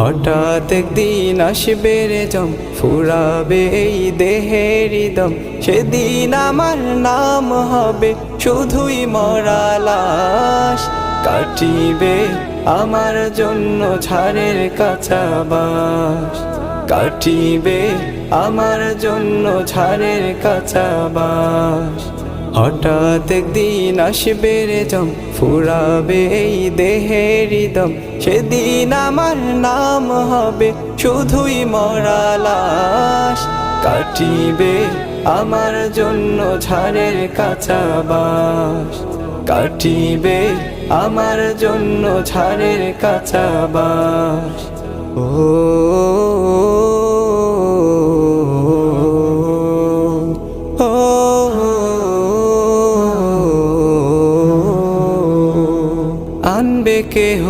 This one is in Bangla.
হঠাৎ একদিন আসবে রে জম, ফুরাবে এই দেহের দম। সেদিন আমার নাম হবে শুধুই মরা লাশ। কাটিবে আমার জন্য ঝাড়ের কাঁচা বাঁশ, কাটিবে আমার জন্য ঝাড়ের কাঁচা বাঁশ। হঠাৎ একদিন আসবে রে জম, ফুরাবে এই দেহের দম। সেদিন আমার নাম হবে শুধুই মরা লাশ। কাটিবে আমার জন্য ঝাড়ের কাঁচা বাঁশ, কাটিবে আমার জন্য ঝাড়ের কাঁচা বাঁশ। ও আনবে কেহ